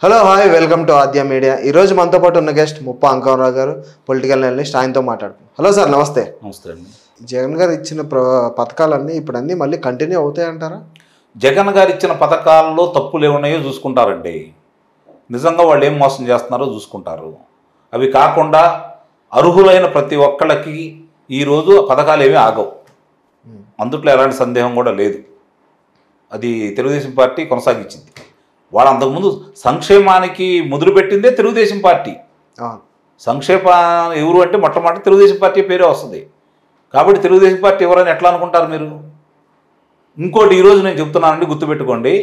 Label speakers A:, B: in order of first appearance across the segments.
A: Hello hi welcome to Aadya media. ఈరోజు మనతో పాటు ఉన్న గెస్ట్ ముప్ప అంకవరావు గారు, పొలిటికల్ అనలిస్ట్. ఆయనతో మాట్లాడుతున్నాం. హలో సార్, నమస్తే.
B: నమస్తే అండి.
A: జగన్ గారు ఇచ్చిన పథకాలన్నీ ఇప్పుడు అన్నీ మళ్ళీ కంటిన్యూ అవుతాయంటారా?
B: జగన్ గారు ఇచ్చిన పథకాల్లో తప్పులు ఏమున్నాయో చూసుకుంటారండి. నిజంగా వాళ్ళు ఏం మోసం చేస్తున్నారో చూసుకుంటారు. అవి కాకుండా అర్హులైన ప్రతి ఒక్కళ్ళకి ఈరోజు పథకాలు ఏమీ ఆగవు. అందుట్లో ఎలాంటి సందేహం కూడా లేదు. అది తెలుగుదేశం పార్టీ కొనసాగించింది. వాళ్ళు అంతకుముందు సంక్షేమానికి మొదలుపెట్టిందే తెలుగుదేశం పార్టీ. సంక్షేమ ఎవరు అంటే మొట్టమొదటి తెలుగుదేశం పార్టీ పేరే వస్తుంది. కాబట్టి తెలుగుదేశం పార్టీ ఎవరైనా ఎట్లా అనుకుంటారు మీరు? ఇంకోటి ఈరోజు నేను చెప్తున్నానండి, గుర్తుపెట్టుకోండి.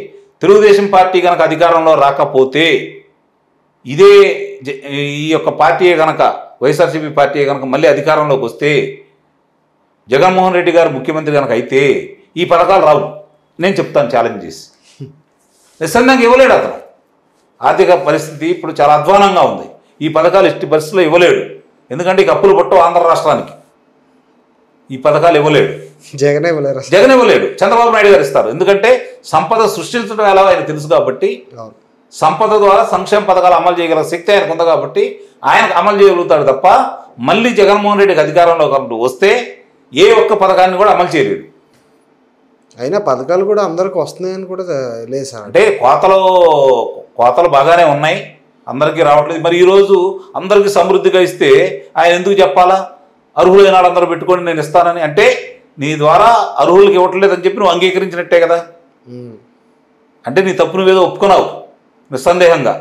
B: తెలుగుదేశం పార్టీ కనుక అధికారంలో రాకపోతే ఇదే ఈ యొక్క పార్టీయే కనుక, వైఎస్ఆర్సీపీ పార్టీ కనుక మళ్ళీ అధికారంలోకి వస్తే, జగన్మోహన్ రెడ్డి గారు ముఖ్యమంత్రి కనుక అయితే ఈ పథకాలు రావు. నేను చెప్తాను ఛాలెంజ్ చేసి. నిస్సందేహంగా ఇవ్వలేడు అతను. ఆర్థిక పరిస్థితి ఇప్పుడు చాలా అధ్వానంగా ఉంది. ఈ పథకాలు ఇష్టి పరిస్థితిలో ఇవ్వలేడు. ఎందుకంటే ఇక అప్పులు పట్టు ఆంధ్ర రాష్ట్రానికి. ఈ పథకాలు ఇవ్వలేడు.
A: జగన్
B: ఇవ్వలేడు. చంద్రబాబు నాయుడు గారు ఇస్తారు. ఎందుకంటే సంపద సృష్టించడం ఎలా ఆయన తెలుసు కాబట్టి, సంపద ద్వారా సంక్షేమ పథకాలు అమలు చేయగల శక్తి ఆయనకు ఉంది కాబట్టి ఆయనకు అమలు చేయగలుగుతాడు తప్ప, మళ్ళీ జగన్మోహన్ రెడ్డికి అధికారంలో వస్తే ఏ ఒక్క పథకాన్ని కూడా అమలు చేయలేడు.
A: అయినా పథకాలు కూడా అందరికి వస్తున్నాయని కూడా లేదు సార్.
B: అంటే కోతలు బాగానే ఉన్నాయి, అందరికీ రావట్లేదు. మరి ఈరోజు అందరికీ సమృద్ధిగా ఇస్తే ఆయన ఎందుకు చెప్పాలా? అర్హులైన వాళ్ళందరూ పెట్టుకొని నేను ఇస్తానని. అంటే నీ ద్వారా అర్హులకి ఇవ్వట్లేదని చెప్పి నువ్వు అంగీకరించినట్టే కదా. అంటే నీ తప్పు నువ్వేదో ఒప్పుకున్నావు నిస్సందేహంగా.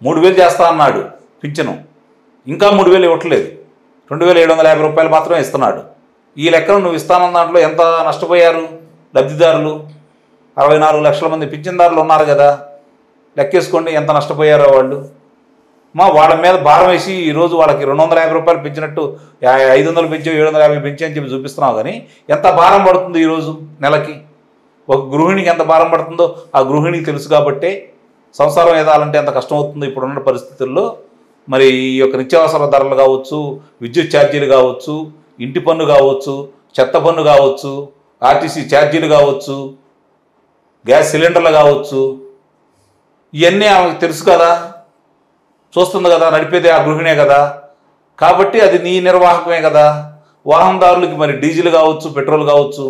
B: 3,000 చేస్తా అన్నాడు పింఛను, ఇంకా 3,000 ఇవ్వట్లేదు. 2,750 రూపాయలు మాత్రమే ఇస్తున్నాడు. ఈ లెక్కను నువ్వు ఇస్తానన్న దాంట్లో ఎంత నష్టపోయారు లబ్ధిదారులు? 64 లక్షల మంది పింఛన్దారులు ఉన్నారు కదా. లెక్కేసుకోండి ఎంత నష్టపోయారో వాళ్ళు. వాళ్ళ మీద భారం వేసి ఈరోజు వాళ్ళకి 250 రూపాయలు పెంచినట్టు 500 పెంచి 750 పెంచి అని చెప్పి చూపిస్తున్నావు. కానీ ఎంత భారం పడుతుంది ఈరోజు నెలకి? ఒక గృహిణికి ఎంత భారం పడుతుందో ఆ గృహిణికి తెలుసు కాబట్టే సంసారం ఏదాలంటే ఎంత కష్టం అవుతుందో ఇప్పుడున్న పరిస్థితుల్లో. మరి ఈ యొక్క నిత్యావసర ధరలు కావచ్చు, విద్యుత్ ఛార్జీలు కావచ్చు, ఇంటి పన్ను కావచ్చు, చెత్త పన్ను కావచ్చు, ఆర్టీసీ ఛార్జీలు కావచ్చు, గ్యాస్ సిలిండర్లు కావచ్చు, ఇవన్నీ ఆమెకు తెలుసు కదా, చూస్తుంది కదా, నడిపేది ఆ గృహిణే కదా. కాబట్టి అది నీ నిర్వాహకమే కదా. వాహనదారులకి మరి డీజిల్ కావచ్చు, పెట్రోల్ కావచ్చు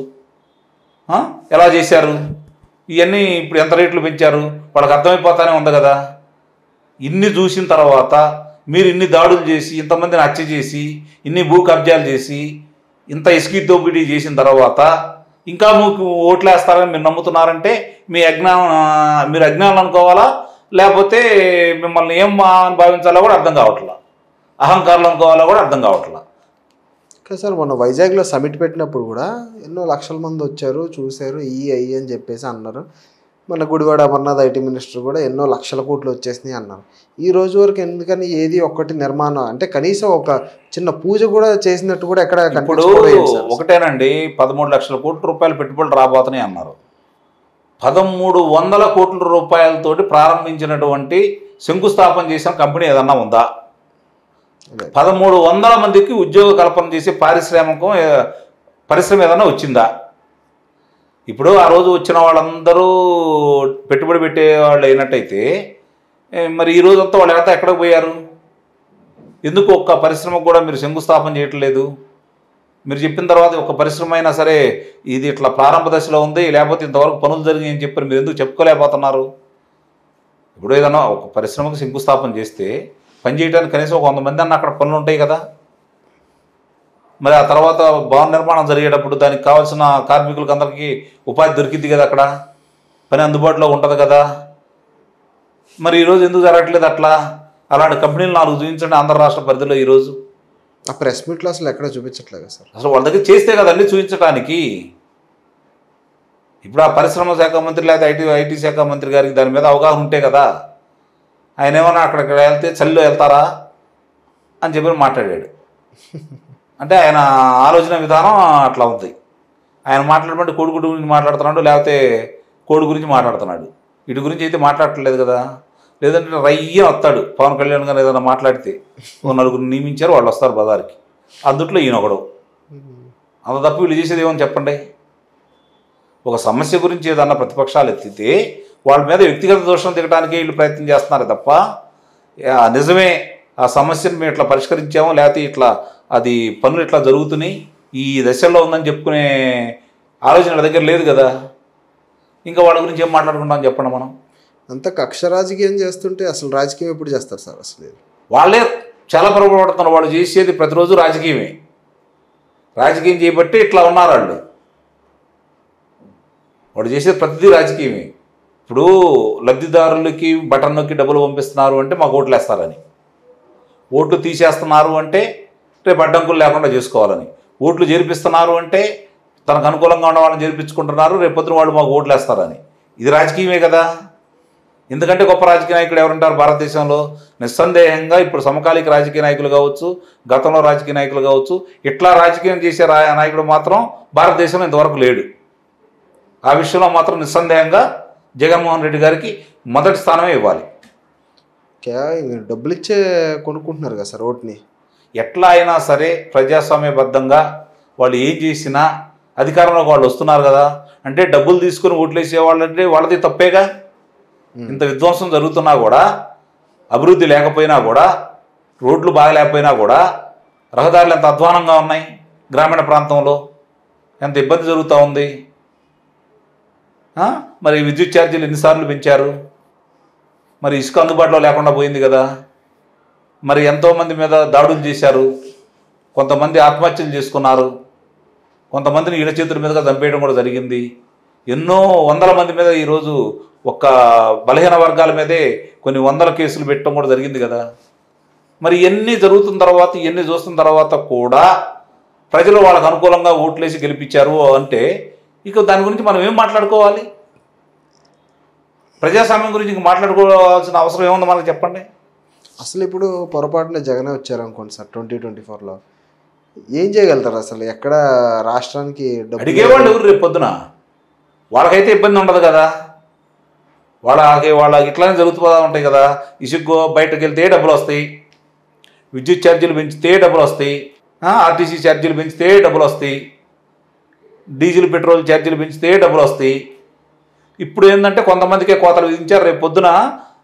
B: ఎలా చేశారు? ఇవన్నీ ఇప్పుడు ఎంత రేట్లు పెంచారు వాళ్ళకి అర్థమైపోతానే ఉంది కదా. ఇన్ని చూసిన తర్వాత మీరు ఇన్ని దాడులు చేసి, ఇంతమందిని హత్య చేసి, ఇన్ని భూ కబ్జాలు చేసి, ఇంత ఇసుకీ దోపిడీ చేసిన తర్వాత ఇంకా మీకు ఓట్లేస్తారని మీరు నమ్ముతున్నారంటే మీరు అజ్ఞానం అనుకోవాలా, లేకపోతే మిమ్మల్ని ఏం భావించాలో కూడా అర్థం కావట్లా, అహంకారాలు అనుకోవాలో కూడా అర్థం కావట్లా.
A: సార్, మొన్న వైజాగ్లో సమిట్ పెట్టినప్పుడు కూడా ఎన్నో లక్షల మంది వచ్చారు, చూశారు, అయ్యి అని చెప్పేసి అన్నారు. మన గుడివాడ అమర్నాథ్ ఐటీ మినిస్టర్ కూడా ఎన్నో లక్షల కోట్లు వచ్చేసినాయి అన్నారు. ఈ రోజు వరకు ఎందుకని ఏది ఒక్కటి నిర్మాణం అంటే కనీసం ఒక చిన్న పూజ కూడా చేసినట్టు కూడా ఎక్కడ?
B: ఇప్పుడు ఒకటేనండి, 13 లక్షల కోట్ల రూపాయలు పెట్టుబడులు రాబోతున్నాయి అన్నారు. 1,300 కోట్ల రూపాయలతోటి ప్రారంభించినటువంటి శంకుస్థాపన చేసిన కంపెనీ ఏదన్నా ఉందా? 1,300 మందికి ఉద్యోగ కల్పన చేసే పరిశ్రమ ఏదన్నా వచ్చిందా? ఇప్పుడు ఆ రోజు వచ్చిన వాళ్ళందరూ పెట్టుబడి పెట్టే వాళ్ళు అయినట్టయితే మరి ఈ రోజంతా వాళ్ళు ఎక్కడికి పోయారు? ఎందుకు ఒక్క పరిశ్రమకు కూడా మీరు శంకుస్థాపన చేయట్లేదు? మీరు చెప్పిన తర్వాత ఒక పరిశ్రమ అయినా సరే ఇది ఇట్లా ప్రారంభ దశలో ఉంది, లేకపోతే ఇంతవరకు పనులు జరిగాయి అని చెప్పి మీరు ఎందుకు చెప్పుకోలేకపోతున్నారు? ఇప్పుడు ఏదన్నా ఒక పరిశ్రమకు శంకుస్థాపన చేస్తే పని చేయడానికి కనీసం 100 మంది అన్న అక్కడ పనులు ఉంటాయి కదా. మరి ఆ తర్వాత భవన నిర్మాణం జరిగేటప్పుడు దానికి కావాల్సిన కార్మికులకు అందరికీ ఉపాధి దొరికింది కదా, అక్కడ పని అందుబాటులో ఉంటుంది కదా. మరి ఈరోజు ఎందుకు జరగట్లేదు అట్లా? అలాంటి కంపెనీలు 4 చూపించండి ఆంధ్ర రాష్ట్ర పరిధిలో. ఈరోజు
A: ఆ ప్రెస్ మీట్లో అసలు ఎక్కడ చూపించట్లేదు సార్.
B: అసలు వాళ్ళ దగ్గర చేస్తే కదండి చూపించడానికి. ఇప్పుడు ఆ పరిశ్రమ శాఖ మంత్రి లేదా ఐటీ శాఖ మంత్రి గారికి దాని మీద అవగాహన ఉంటే కదా. ఆయన ఏమన్నా అక్కడికి వెళ్తే చలిలో వెళ్తారా అని చెప్పి మాట్లాడాడు. అంటే ఆయన ఆలోచన విధానం అట్లా ఉంది. ఆయన మాట్లాడమంటే కొడుకు గురించి మాట్లాడుతున్నాడు, లేకపోతే కోడి గురించి మాట్లాడుతున్నాడు. వీటి గురించి అయితే మాట్లాడట్లేదు కదా. లేదంటే రయ్య వస్తాడు పవన్ కళ్యాణ్ గారు ఏదైనా మాట్లాడితే 4 నియమించారు, వాళ్ళు వస్తారు బజార్కి. అందుట్లో ఈయన ఒకడు. అంత తప్పు వీళ్ళు చేసేది ఏమని చెప్పండి? ఒక సమస్య గురించి ఏదన్నా ప్రతిపక్షాలు ఎత్తితే వాళ్ళ మీద వ్యక్తిగత దోషం దిగడానికి వీళ్ళు ప్రయత్నం చేస్తున్నారు తప్ప నిజమే ఆ సమస్యను మేము ఇట్లా పరిష్కరించాము, లేకపోతే ఇట్లా అది పనులు ఇట్లా జరుగుతున్నాయి ఈ దశల్లో ఉందని చెప్పుకునే ఆలోచన వాళ్ళ దగ్గర లేదు కదా. ఇంకా వాళ్ళ గురించి ఏం మాట్లాడుకుంటాం చెప్పండి. మనం
A: అంత కక్ష రాజకీయం చేస్తుంటే అసలు రాజకీయం ఎప్పుడు చేస్తారు సార్? అసలు
B: వాళ్ళే చాలా పొరపడుతున్నారు. వాళ్ళు చేసేది ప్రతిరోజు రాజకీయమే. రాజకీయం చేయబట్టి ఇట్లా ఉన్నారు వాళ్ళు. వాడు చేసేది ప్రతిదీ రాజకీయమే. ఇప్పుడు లబ్ధిదారులకి బటన్ నొక్కి డబ్బులు పంపిస్తున్నారు అంటే మాకు ఓట్లు వేస్తారని, ఓట్లు తీసేస్తున్నారు అంటే రేపు అడ్డంకులు లేకుండా చేసుకోవాలని, ఓట్లు చేర్పిస్తున్నారు అంటే తనకు అనుకూలంగా ఉన్న వాళ్ళని చేర్పించుకుంటున్నారు, రేపు పొద్దున వాళ్ళు మాకు ఓట్లు వేస్తారని. ఇది రాజకీయమే కదా. ఎందుకంటే గొప్ప రాజకీయ నాయకులు ఎవరుంటారు భారతదేశంలో? నిస్సందేహంగా ఇప్పుడు సమకాలీక రాజకీయ నాయకులు కావచ్చు, గతంలో రాజకీయ నాయకులు కావచ్చు, ఇట్లా రాజకీయం చేసే నాయకుడు మాత్రం భారతదేశంలో ఇంతవరకు లేడు. ఆ విషయంలో మాత్రం నిస్సందేహంగా జగన్మోహన్ రెడ్డి గారికి మొదటి స్థానమే ఇవ్వాలి.
A: డబ్బులు ఇచ్చే కొనుక్కుంటున్నారు కదా సార్ ఓట్ని.
B: ఎట్లా అయినా సరే ప్రజాస్వామ్యబద్ధంగా వాళ్ళు ఏం చేసినా అధికారంలోకి వాళ్ళు వస్తున్నారు కదా. అంటే డబ్బులు తీసుకుని ఓట్లు వేసేవాళ్ళంటే వాళ్ళది తప్పేగా. ఇంత విధ్వంసం జరుగుతున్నా కూడా, అభివృద్ధి లేకపోయినా కూడా, రోడ్లు బాగలేకపోయినా కూడా, రహదారులు ఎంత అధ్వానంగా ఉన్నాయి, గ్రామీణ ప్రాంతంలో ఎంత ఇబ్బంది జరుగుతూ ఉంది. మరి విద్యుత్ ఛార్జీలు ఎన్నిసార్లు పెంచారు, మరి ఇసుక అందుబాటులో లేకుండా పోయింది కదా. మరి ఎంతోమంది మీద దాడులు చేశారు, కొంతమంది ఆత్మహత్యలు చేసుకున్నారు, కొంతమందిని ఇళ్ల చేతుల మీదుగా చంపేయడం కూడా జరిగింది. ఎన్నో వందల మంది మీద ఈరోజు ఒక్క బలహీన వర్గాల మీదే కొన్ని వందల కేసులు పెట్టడం కూడా జరిగింది కదా. మరి ఇవన్నీ జరుగుతున్న తర్వాత, ఇవన్నీ చూస్తున్న తర్వాత కూడా ప్రజలు వాళ్ళకు అనుకూలంగా ఓట్లేసి గెలిపించారు అంటే ఇక దాని గురించి మనం ఏం మాట్లాడుకోవాలి? ప్రజాస్వామ్యం గురించి ఇంక మాట్లాడుకోవాల్సిన అవసరం ఏముందో మనకు చెప్పండి.
A: అసలు ఇప్పుడు పొరపాటున జగనే వచ్చారు అనుకోండి సార్ 2024లో, ఏం చేయగలుగుతారు అసలు? ఎక్కడ రాష్ట్రానికి
B: అడిగేవాళ్ళు ఎవరు? రేపు పొద్దున వాళ్ళకైతే ఇబ్బంది ఉండదు కదా. వాళ్ళకి ఇట్లానే జరుగుతూ ఉంటాయి కదా. ఇసుకు బయటకు వెళ్తే డబ్బులు వస్తాయి, విద్యుత్ ఛార్జీలు పెంచితే డబ్బులు వస్తాయి, ఆర్టీసీ ఛార్జీలు పెంచితే డబ్బులు వస్తాయి, డీజిల్ పెట్రోల్ ఛార్జీలు పెంచితే డబ్బులు వస్తాయి. ఇప్పుడు ఏంటంటే కొంతమందికే కోతలు విధించారు. రేపు పొద్దున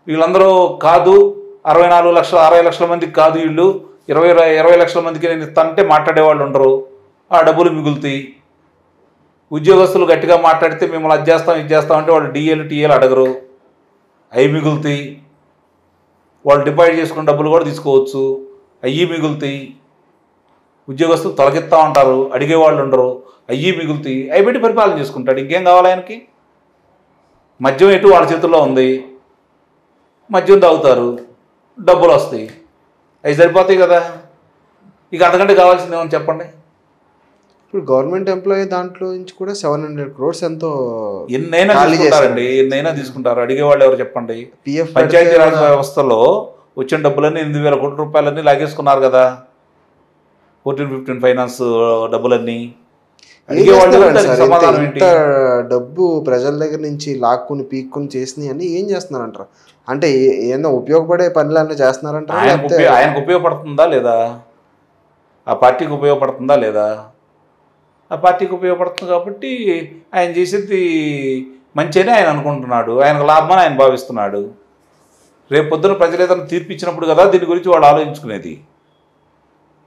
B: వీళ్ళందరూ కాదు 64 లక్షల 60 లక్షల మందికి కాదు, వీళ్ళు 20 లక్షల మందికి నేను ఇస్తానంటే మాట్లాడేవాళ్ళు ఉండరు, ఆ డబ్బులు మిగులుతాయి. ఉద్యోగస్తులు గట్టిగా మాట్లాడితే మిమ్మల్ని అది చేస్తాం ఇది చేస్తాం అంటే వాళ్ళు డిఏలు టీఏలు అడగరు, అవి మిగులుతాయి. వాళ్ళు డిపాజిట్ చేసుకున్న డబ్బులు కూడా తీసుకోవచ్చు, అవి మిగులుతాయి. ఉద్యోగస్తులు తొలగిస్తూ ఉంటారు, అడిగేవాళ్ళు ఉండరు, అవి మిగులుతాయి. అవి పెట్టి పరిపాలన చేసుకుంటాడు. ఇంకేం కావాలి ఆయనకి? మద్యం ఎటు వాళ్ళ చేతుల్లో ఉంది, మద్యం తాగుతారు, డబ్బులు వస్తాయి, అవి సరిపోతాయి కదా. ఇక అంతకంటే కావాల్సింది ఏమని చెప్పండి.
A: ఇప్పుడు గవర్నమెంట్ ఎంప్లాయీ దాంట్లో నుంచి కూడా 700 crores ఎంతో
B: ఎన్నైనా తీసుకుంటారండి, ఎన్నైనా తీసుకుంటారు. అడిగేవాళ్ళు ఎవరు చెప్పండి? పంచాయతీరాజ్ వ్యవస్థలో వచ్చిన డబ్బులన్నీ 8,000 కోట్ల రూపాయలన్నీ లాగేసుకున్నారు కదా, 14-15 ఫైనాన్స్ డబ్బులన్నీ.
A: సమాధానం ఏంటి? డబ్బు ప్రజల దగ్గర నుంచి లాక్కుని పీక్కుని చేసినాయి అని ఏం చేస్తున్నారంటారు? అంటే ఏదో ఉపయోగపడే పనులన్నీ చేస్తున్నారంటారు.
B: ఆయనకు ఉపయోగపడుతుందా లేదా? ఆ పార్టీకి ఉపయోగపడుతుందా లేదా? ఆ పార్టీకి ఉపయోగపడుతుంది కాబట్టి ఆయన చేసేది మంచిగానే ఆయన అనుకుంటున్నాడు, ఆయనకు లాభమని ఆయన భావిస్తున్నాడు. రేపు పొద్దున ప్రజలు ఏదైనా తీర్పు ఇచ్చినప్పుడు కదా దీని గురించి వాళ్ళు ఆలోచించుకునేది.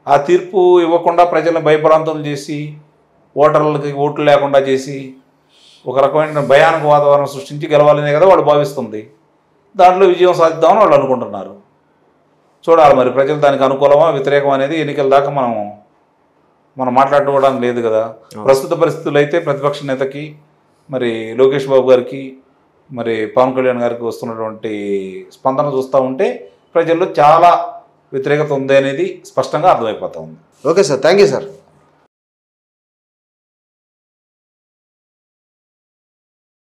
B: ఆ తీర్పు ఇవ్వకుండా ప్రజలను భయభ్రాంతులు చేసి, ఓటర్లకి ఓట్లు లేకుండా చేసి, ఒక రకమైన భయానక వాతావరణం సృష్టించి గెలవాలనే కదా వాళ్ళు భావిస్తుంది. దాంట్లో విజయం సాధిద్దామని వాళ్ళు అనుకుంటున్నారు. చూడాలి మరి ప్రజలు దానికి అనుకూలమా వ్యతిరేకం అనేది ఎన్నికల దాకా మనం మాట్లాడుకోవడానికి లేదు కదా. ప్రస్తుత పరిస్థితులు అయితే ప్రతిపక్ష నేతకి, మరి లోకేష్ బాబు గారికి, మరి పవన్ కళ్యాణ్ గారికి వస్తున్నటువంటి స్పందన చూస్తూ ఉంటే ప్రజల్లో చాలా వ్యతిరేకత ఉంది అనేది స్పష్టంగా అర్థమైపోతూ ఉంది.
A: Okay sir, thank you sir.